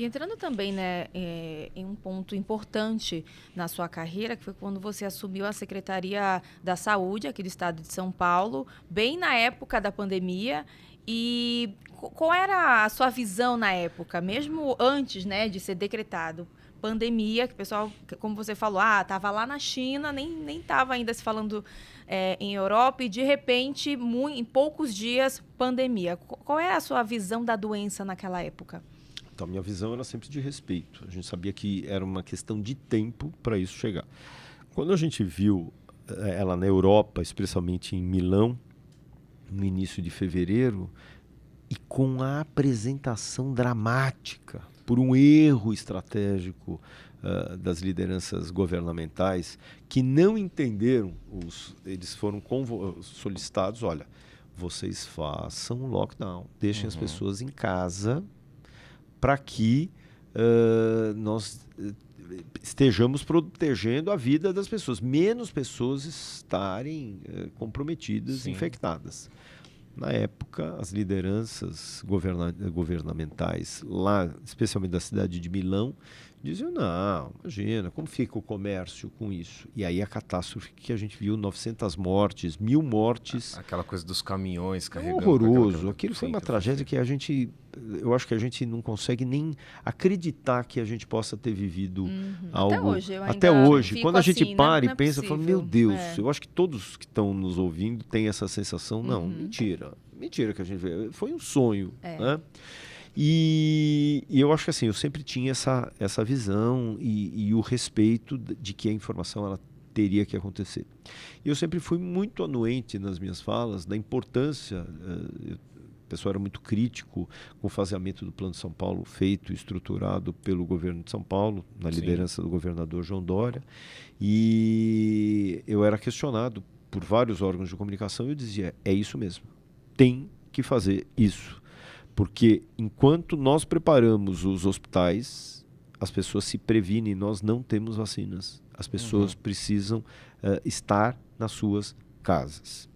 E entrando também, né, em um ponto importante na sua carreira, que foi quando você assumiu a Secretaria da Saúde aqui do estado de São Paulo, bem na época da pandemia. E qual era a sua visão na época, mesmo antes, né, de ser decretado? Pandemia, que o pessoal, como você falou, estava lá na China, nem estava ainda se falando em Europa, e de repente, em poucos dias, pandemia. Qual era a sua visão da doença naquela época? Então, a minha visão era sempre de respeito. A gente sabia que era uma questão de tempo para isso chegar. Quando a gente viu ela na Europa, especialmente em Milão, no início de fevereiro, e com a apresentação dramática, por um erro estratégico das lideranças governamentais, que não entenderam, eles foram solicitados, olha, vocês façam um lockdown, deixem as pessoas em casa, para que nós estejamos protegendo a vida das pessoas, menos pessoas estarem comprometidas, Sim. infectadas. Na época, as lideranças governamentais, lá, especialmente da cidade de Milão, diziam, não, imagina, como fica o comércio com isso? E aí a catástrofe que a gente viu, 900 mortes, 1.000 mortes. Aquela coisa dos caminhões carregando. Horroroso. Aquilo foi uma tragédia que eu acho que a gente não consegue nem acreditar que a gente possa ter vivido algo. Até hoje, eu ainda Até hoje. fico Quando a gente assim, para não é e pensa, possível. fala, meu Deus, eu acho que todos que estão nos ouvindo têm essa sensação. Não, mentira. Mentira que a gente vê. Foi um sonho, né? E eu acho que assim, eu sempre tinha essa visão e o respeito de que a informação ela teria que acontecer. E eu sempre fui muito anuente nas minhas falas da importância. O pessoal era muito crítico com o faseamento do Plano de São Paulo feito e estruturado pelo governo de São Paulo, na liderança do governador João Dória. E eu era questionado por vários órgãos de comunicação e eu dizia, é isso mesmo, tem que fazer isso. Porque enquanto nós preparamos os hospitais, as pessoas se previnem, nós não temos vacinas. As pessoas precisam estar nas suas casas.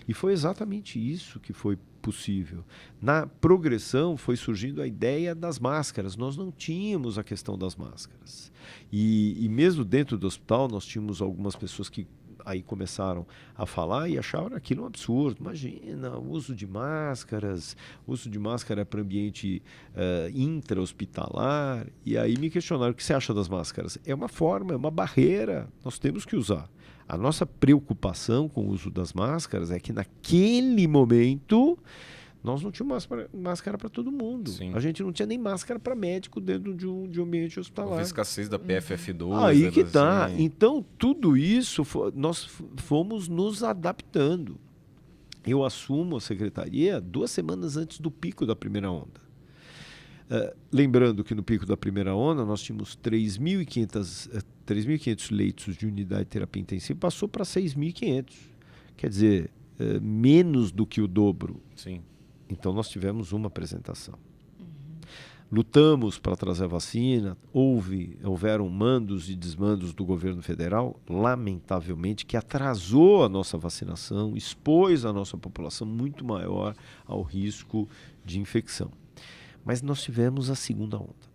E foi exatamente isso que foi possível. Na progressão foi surgindo a ideia das máscaras. Nós não tínhamos a questão das máscaras. E mesmo dentro do hospital nós tínhamos algumas pessoas que aí começaram a falar e acharam aquilo um absurdo. Imagina, o uso de máscaras, uso de máscara para ambiente intra-hospitalar. E aí me questionaram, o que você acha das máscaras? É uma forma, é uma barreira, nós temos que usar. A nossa preocupação com o uso das máscaras é que naquele momento nós não tínhamos máscara para todo mundo. Sim. A gente não tinha nem máscara para médico dentro de um ambiente hospitalar. Houve escassez da PFF2. Aí que tá. Assim. Então, tudo isso, nós fomos nos adaptando. Eu assumo a secretaria 2 semanas antes do pico da primeira onda. Lembrando que no pico da primeira onda, nós tínhamos 3.500 leitos de unidade de terapia intensiva, passou para 6.500. Quer dizer, menos do que o dobro. Sim. Então, nós tivemos uma apresentação. Lutamos para trazer a vacina, houveram mandos e desmandos do governo federal, lamentavelmente, que atrasou a nossa vacinação, expôs a nossa população muito maior ao risco de infecção. Mas nós tivemos a segunda onda.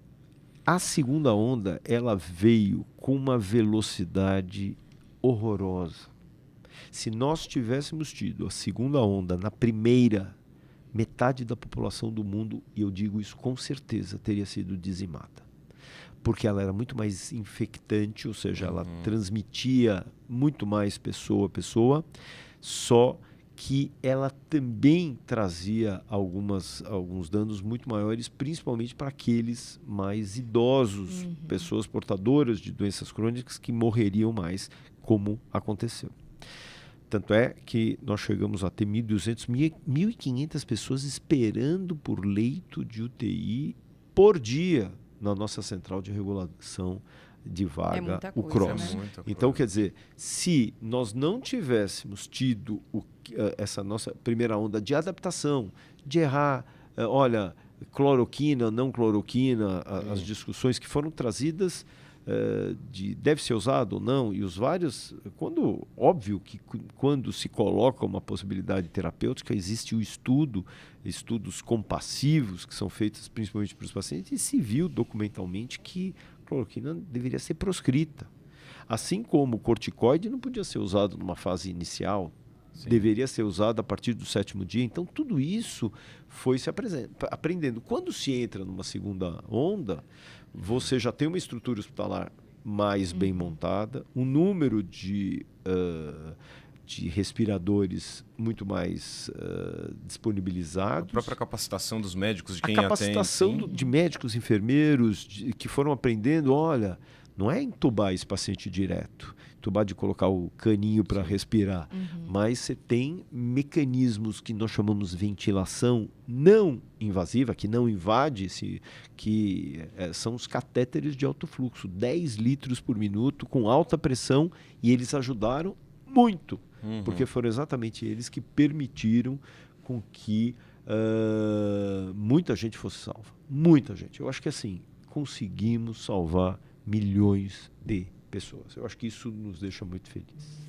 A segunda onda, ela veio com uma velocidade horrorosa. Se nós tivéssemos tido a segunda onda na primeira, metade da população do mundo, e eu digo isso com certeza, teria sido dizimada. Porque ela era muito mais infectante, ou seja, ela transmitia muito mais pessoa a pessoa, só que ela também trazia alguns danos muito maiores, principalmente para aqueles mais idosos, pessoas portadoras de doenças crônicas que morreriam mais, como aconteceu. Tanto é que nós chegamos a ter 1.200, 1.500 pessoas esperando por leito de UTI por dia na nossa central de regulação de vaga, o CROSS. Né? Então, quer dizer, se nós não tivéssemos tido essa nossa primeira onda de adaptação, de errar, olha, cloroquina, não cloroquina, as discussões que foram trazidas deve ser usado ou não, e os vários, óbvio que quando se coloca uma possibilidade terapêutica, existe o estudos compassivos que são feitos principalmente para os pacientes, e se viu documentalmente que a cloroquina deveria ser proscrita. Assim como o corticoide não podia ser usado numa fase inicial, sim, deveria ser usado a partir do 7º dia. Então, tudo isso foi se aprendendo. Quando se entra numa segunda onda, você já tem uma estrutura hospitalar mais bem montada, um número de respiradores muito mais disponibilizados. A própria capacitação dos médicos, de quem atende. A capacitação de médicos, enfermeiros, que foram aprendendo, olha, não é entubar esse paciente direto, entubar de colocar o caninho para respirar, mas você tem mecanismos que nós chamamos de ventilação não invasiva, que não invade, são os catéteres de alto fluxo, 10 litros por minuto, com alta pressão, e eles ajudaram muito, porque foram exatamente eles que permitiram com que muita gente fosse salva. Muita gente. Eu acho que assim, conseguimos salvar milhões de pessoas. Eu acho que isso nos deixa muito felizes.